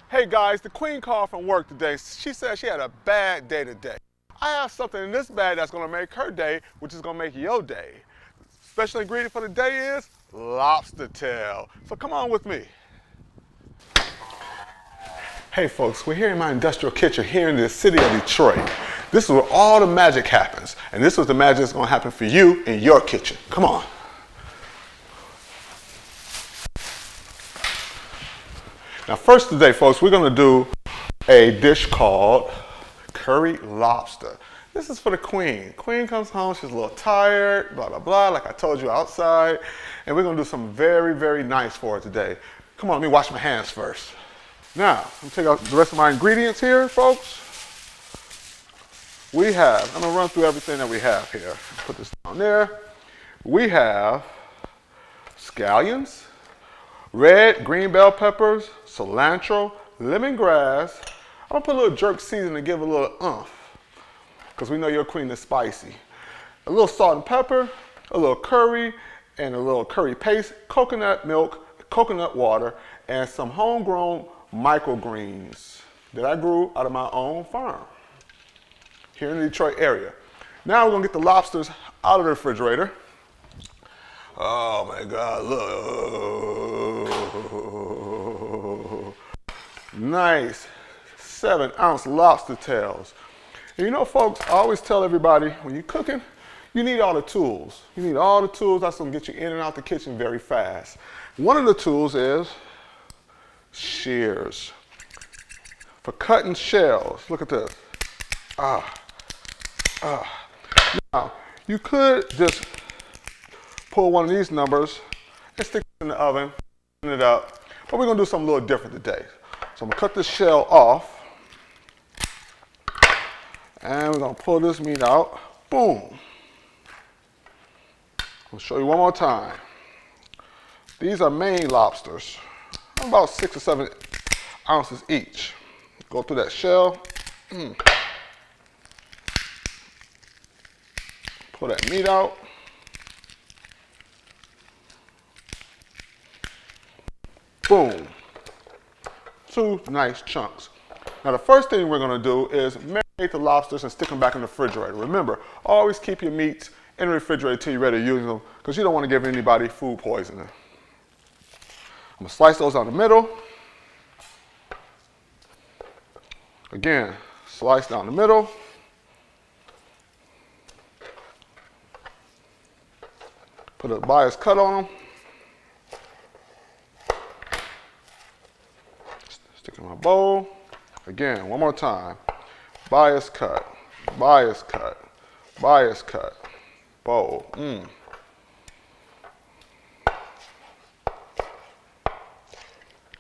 Hey guys, the queen called from work today. She said she had a bad day today. I have something in this bag that's gonna make her day, which is gonna make your day. Special ingredient for the day is lobster tail. So come on with me. Hey folks, we're here in my industrial kitchen here in the city of Detroit. This is where all the magic happens. And this is the magic that's gonna happen for you in your kitchen. Come on. Now first today, folks, we're gonna do a dish called curry lobster. This is for the queen. Queen comes home, she's a little tired, blah, blah, blah, like I told you outside. And we're gonna do something very, very nice for her today. Come on, let me wash my hands first. Now, let me take out the rest of my ingredients here, folks. I'm gonna run through everything that we have here. Put this down there. We have scallions, red, green bell peppers, cilantro, lemongrass. I'm gonna put a little jerk seasoning to give it a little oomph, because we know your queen is spicy. A little salt and pepper, a little curry, and a little curry paste, coconut milk, coconut water, and some homegrown microgreens that I grew out of my own farm here in the Detroit area. Now we're gonna get the lobsters out of the refrigerator. Oh my God, look. Nice 7-ounce lobster tails. And you know, folks, I always tell everybody, when you're cooking, you need all the tools. You need all the tools that's gonna get you in and out the kitchen very fast. One of the tools is shears for cutting shells. Look at this. Now, you could just pull one of these numbers and stick it in the oven, open it up. But we're gonna do something a little different today. So I'm gonna cut this shell off, and we're gonna pull this meat out. Boom. I'll show you one more time. These are Maine lobsters, about 6 or 7 ounces each. Go through that shell. Pull that meat out. Boom. 2 nice chunks. Now the first thing we're gonna do is marinate the lobsters and stick them back in the refrigerator. Remember, always keep your meats in the refrigerator until you're ready to use them, because you don't want to give anybody food poisoning. I'm gonna slice those down the middle. Again, slice down the middle. Put a bias cut on them. Stick in my bowl. Again, one more time. Bias cut, bias cut, bias cut. Bowl.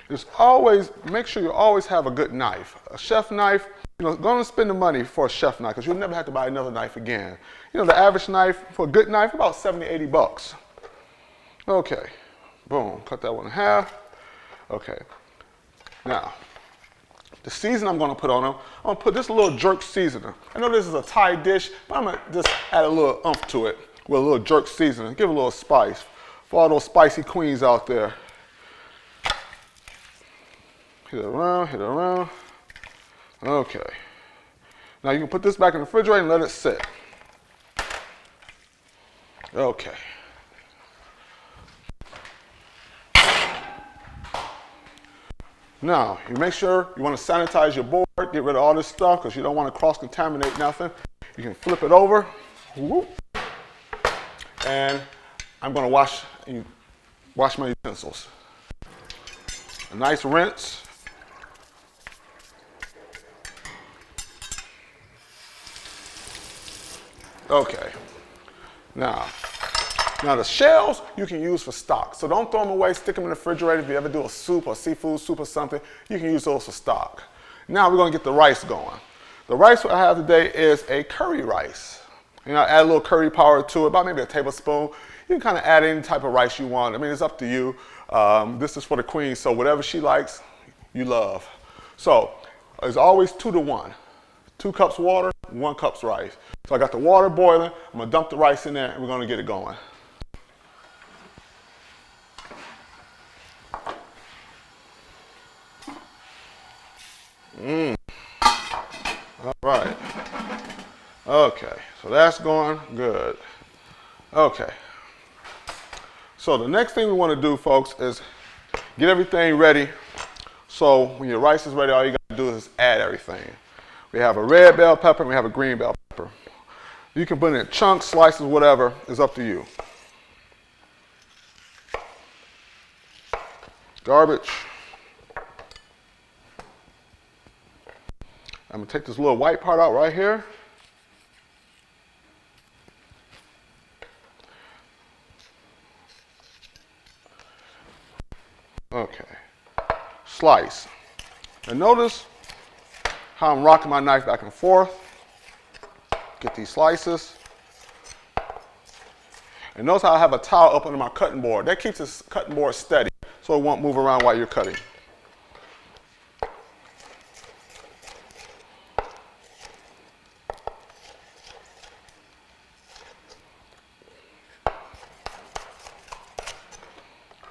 Just always make sure you always have a good knife. A chef knife, go and spend the money for a chef knife, because you'll never have to buy another knife again. The average knife for a good knife, about 70, 80 bucks. Okay, boom, cut that one in half. Okay, now, the season I'm gonna put on them, I'm gonna put this little jerk seasoning. I know this is a Thai dish, but I'm gonna just add a little oomph to it with a little jerk seasoning. Give it a little spice for all those spicy queens out there. Hit it around, hit it around. Okay. Now you can put this back in the refrigerator and let it sit. Okay. Now, you make sure you want to sanitize your board, get rid of all this stuff, because you don't want to cross-contaminate nothing. You can flip it over. Whoop. And I'm going to wash my utensils. A nice rinse. Okay. Now the shells you can use for stock. So don't throw them away, stick them in the refrigerator. If you ever do a soup or seafood soup or something, you can use those for stock. Now we're gonna get the rice going. The rice I have today is a curry rice. Add a little curry powder to it, about maybe a tablespoon. You can kind of add any type of rice you want. I mean, it's up to you. This is for the queen, so whatever she likes, you love. So it's always 2 to 1. 2 cups water, 1 cup rice. So I got the water boiling. I'm gonna dump the rice in there and we're gonna get it going. Right. Okay, so that's going good. Okay. So the next thing we want to do, folks, is get everything ready. So when your rice is ready, all you got to do is add everything. We have a red bell pepper and we have a green bell pepper. You can put it in chunks, slices, whatever. It's up to you. Garbage. I'm going to take this little white part out right here. Okay. Slice. And notice how I'm rocking my knife back and forth. Get these slices. And notice how I have a towel up under my cutting board. That keeps this cutting board steady so it won't move around while you're cutting.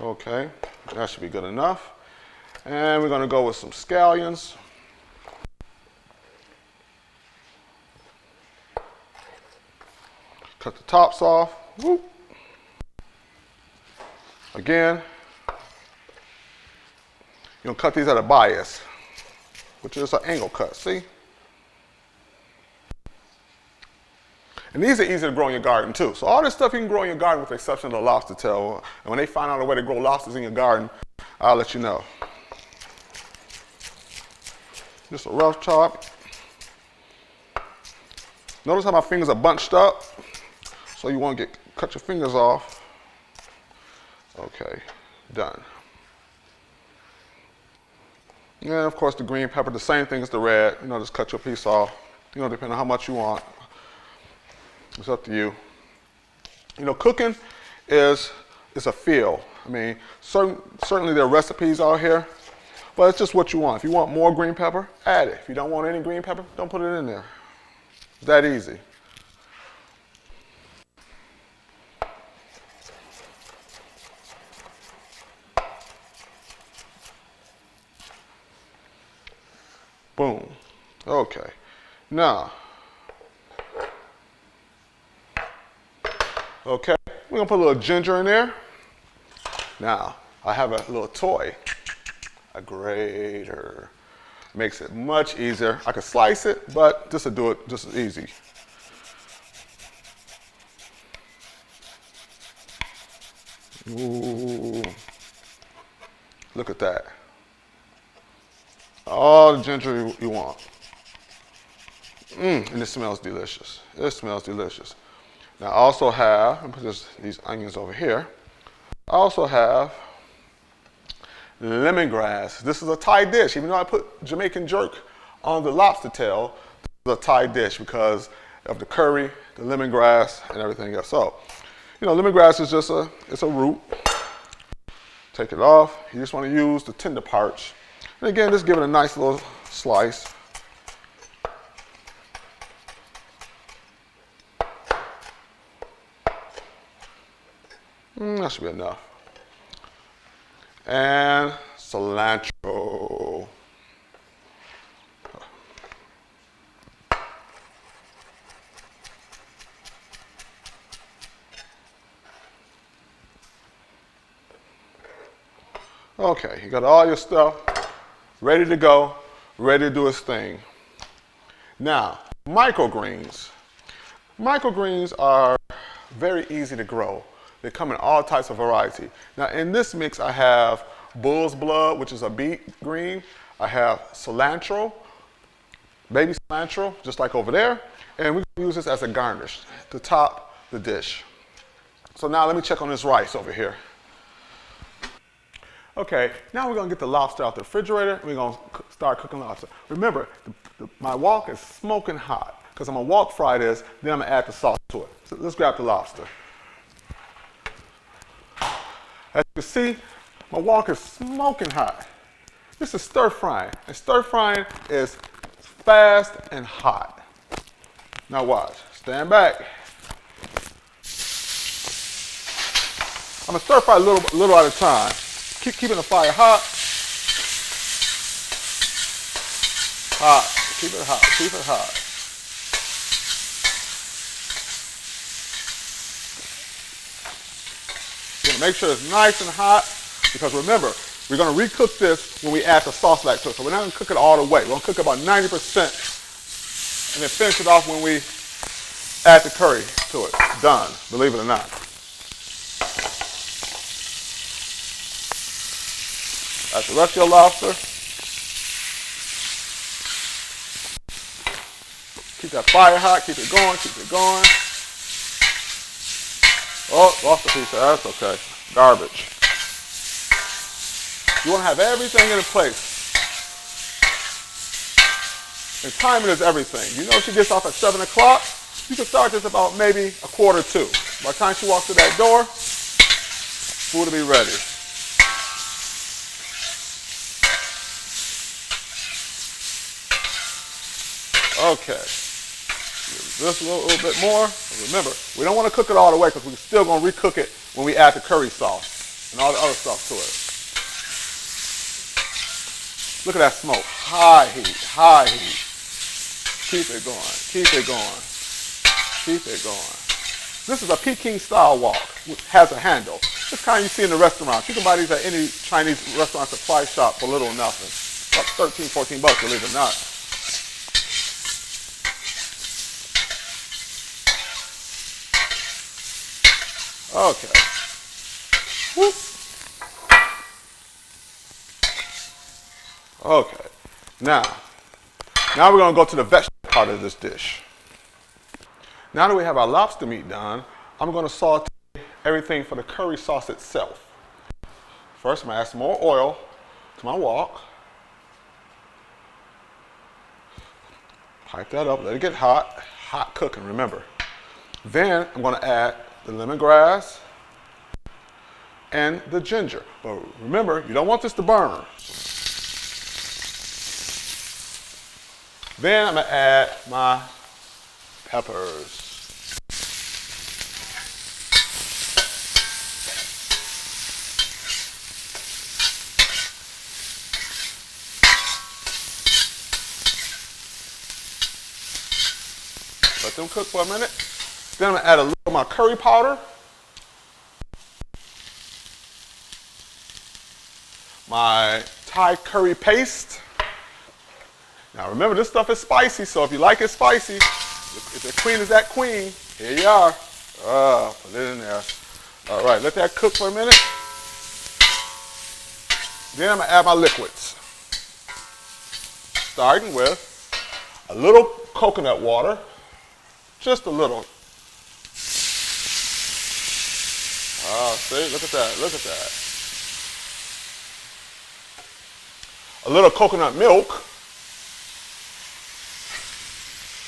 Okay, that should be good enough. And we're going to go with some scallions. Cut the tops off. Whoop. Again, you'll cut these at a bias, which is an angle cut, see? And these are easy to grow in your garden too. So all this stuff you can grow in your garden with the exception of the lobster tail. And when they find out a way to grow lobsters in your garden, I'll let you know. Just a rough chop. Notice how my fingers are bunched up. So you want to cut your fingers off. Okay, done. And of course the green pepper, the same thing as the red. You know, just cut your piece off. You know, depending on how much you want. It's up to you. You know, cooking is a feel. I mean, certainly there are recipes out here, but it's just what you want. If you want more green pepper, add it. If you don't want any green pepper, don't put it in there. It's that easy. Boom. Okay. Now, okay, we're gonna put a little ginger in there. Now, I have a little toy, a grater. Makes it much easier. I could slice it, but this will do it just as easy. Ooh, look at that. All the ginger you want. And it smells delicious. It smells delicious. Now I also have, I'm gonna put these onions over here. I also have lemongrass. This is a Thai dish. Even though I put Jamaican jerk on the lobster tail, this is a Thai dish because of the curry, the lemongrass, and everything else. So, you know, lemongrass is just it's a root. Take it off. You just want to use the tender parts. And again, just give it a nice little slice. That should be enough. And cilantro. Okay, you got all your stuff ready to go, ready to do its thing. Now, microgreens. Microgreens are very easy to grow. They come in all types of variety. Now in this mix I have bull's blood, which is a beet green. I have cilantro, baby cilantro, just like over there. And we can use this as a garnish to top the dish. So now let me check on this rice over here. Okay, now we're gonna get the lobster out the refrigerator and we're gonna start cooking lobster. Remember, my wok is smoking hot because I'm gonna wok fry this, then I'm gonna add the sauce to it. So let's grab the lobster. As you can see, my wok is smoking hot. This is stir frying, and stir frying is fast and hot. Now watch, stand back. I'm gonna stir fry a little at a time. Keep keeping the fire hot. Hot, keep it hot, keep it hot. Make sure it's nice and hot because remember, we're going to recook this when we add the sauce back to it. So we're not going to cook it all the way. We're going to cook about 90% and then finish it off when we add the curry to it. Done, believe it or not. That's the rest of your lobster. Keep that fire hot, keep it going, keep it going. Oh, lost a piece there, that's okay. Garbage. You want to have everything in place. And timing is everything. You know she gets off at 7 o'clock, you can start this about maybe 1:45. By the time she walks through that door, food will be ready. Okay, just a little bit more. Remember, we don't want to cook it all the way because we're still going to recook it when we add the curry sauce and all the other stuff to it. Look at that smoke, high heat, high heat. Keep it going, keep it going, keep it going. This is a Peking style wok, which has a handle. This kind you see in the restaurants. You can buy these at any Chinese restaurant supply shop for little or nothing. About 13, 14 bucks, believe it or not. Okay. Whoop. Okay. Now we're going to go to the vegetable part of this dish. Now that we have our lobster meat done, I'm going to saute everything for the curry sauce itself. First, I'm going to add some more oil to my wok. Pipe that up, let it get hot. Hot cooking, remember. Then I'm going to add the lemongrass and the ginger. But remember, you don't want this to burn. Then I'm going to add my peppers. Let them cook for a minute. Then I'm going to add a little of my curry powder, my Thai curry paste. Now remember, this stuff is spicy, so if you like it spicy, if the queen is that queen, here you are. Put it in there. All right, let that cook for a minute. Then I'm going to add my liquids. Starting with a little coconut water, just a little. See, look at that, look at that. A little coconut milk.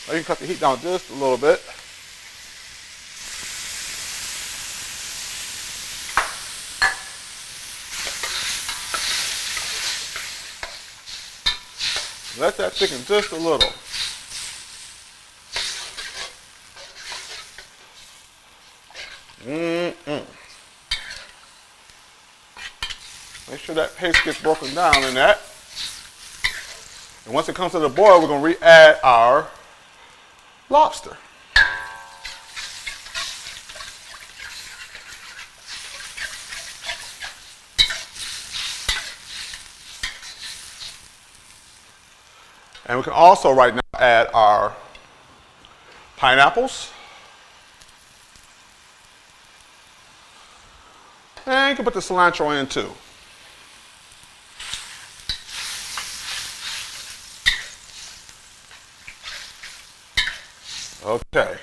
Now you can cut the heat down just a little bit. Let that thicken just a little. Make sure that paste gets broken down in that. And once it comes to the boil, we're going to re-add our lobster. And we can also right now add our pineapples. And you can put the cilantro in too. Okay.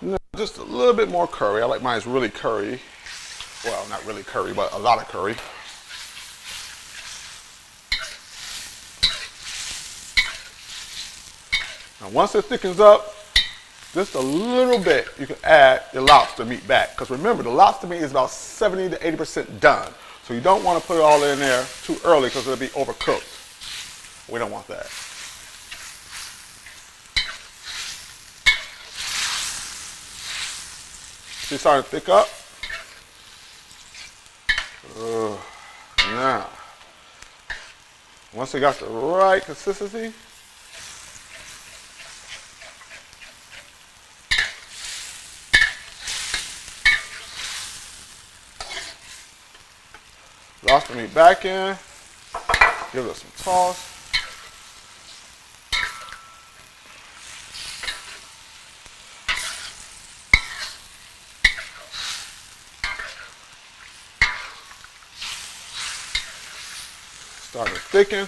Now, just a little bit more curry. I like mine really curry. Well, not really curry, but a lot of curry. Now once it thickens up, just a little bit, you can add your lobster meat back. Because remember, the lobster meat is about 70 to 80% done. So you don't want to put it all in there too early because it'll be overcooked. We don't want that. See, starting to thick up. Now, once it got the right consistency, lobster meat back in. Give it some toss. Starting to thicken.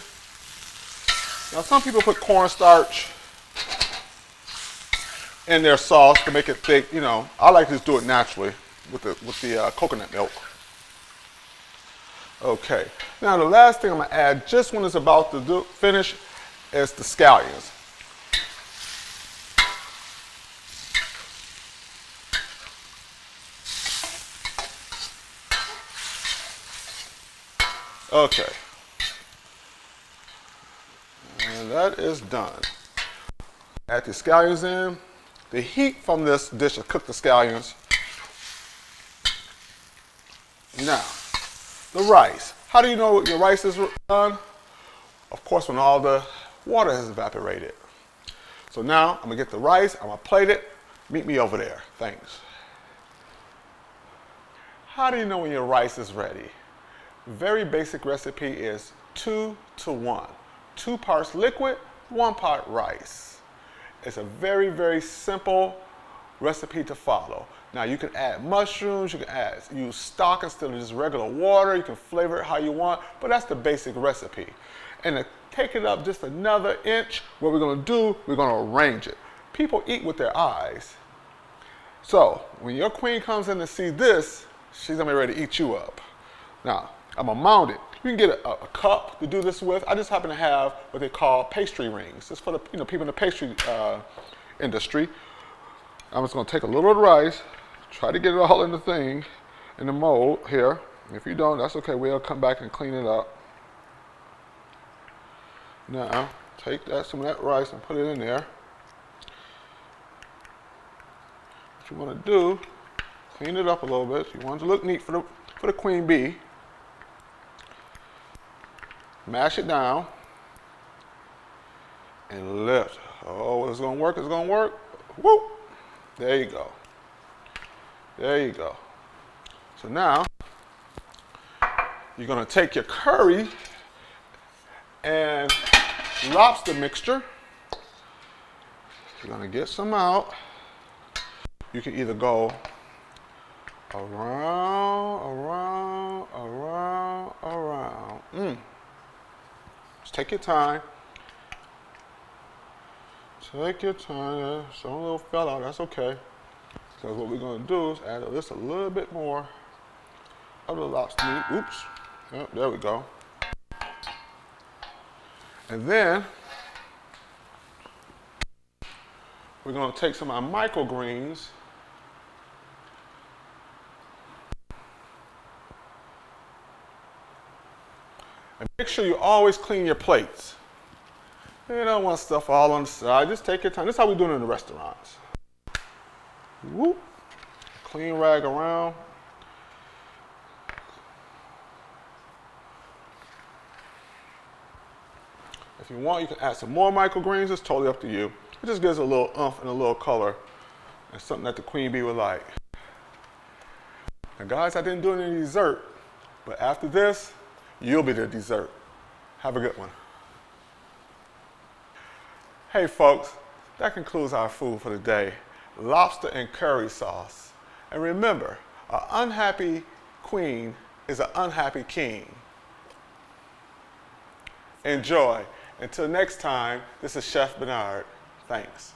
Now some people put cornstarch in their sauce to make it thick. You know, I like to just do it naturally with the coconut milk. Okay. Now the last thing I'm gonna add, just when it's about to finish, is the scallions. Okay. And that is done. Add the scallions in. The heat from this dish will cook the scallions. Now, the rice. How do you know your rice is done? Of course, when all the water has evaporated. So now, I'm gonna get the rice, I'm gonna plate it. Meet me over there. Thanks. How do you know when your rice is ready? Very basic recipe is 2 to 1. 2 parts liquid, 1 part rice. It's a very, very simple recipe to follow. Now you can add mushrooms, you can use stock instead of just regular water, you can flavor it how you want, but that's the basic recipe. And to take it up just another inch, what we're gonna do, we're gonna arrange it. People eat with their eyes. So when your queen comes in to see this, she's gonna be ready to eat you up. Now, I'm gonna mount it. You can get a cup to do this with. I just happen to have what they call pastry rings. It's for the people in the pastry industry. I'm just gonna take a little of the rice, try to get it all in the thing, in the mold here. If you don't, that's okay. We'll come back and clean it up. Now, take some of that rice and put it in there. What you wanna do, clean it up a little bit. You want it to look neat for the queen bee. Mash it down and lift. Oh, it's gonna work, it's gonna work. Whoop! There you go. There you go. So now, you're gonna take your curry and lobster mixture. You're gonna get some out. You can either go around. Just take your time. Take your time. Some little fell out, that's okay. Because what we're gonna do is add just a little bit more of the lobster meat. Oops. Yep, there we go. And then we're gonna take some of our microgreens. And make sure you always clean your plates. You don't want stuff all on the side. Just take your time. This is how we do it in the restaurants. Whoop. Clean rag around. If you want, you can add some more microgreens. It's totally up to you. It just gives a little oomph and a little color. And something that the queen bee would like. Now guys, I didn't do any dessert. But after this, you'll be the dessert. Have a good one. Hey folks, that concludes our food for the day. Lobster and curry sauce. And remember, an unhappy queen is an unhappy king. Enjoy. Until next time, this is Chef Bernard. Thanks.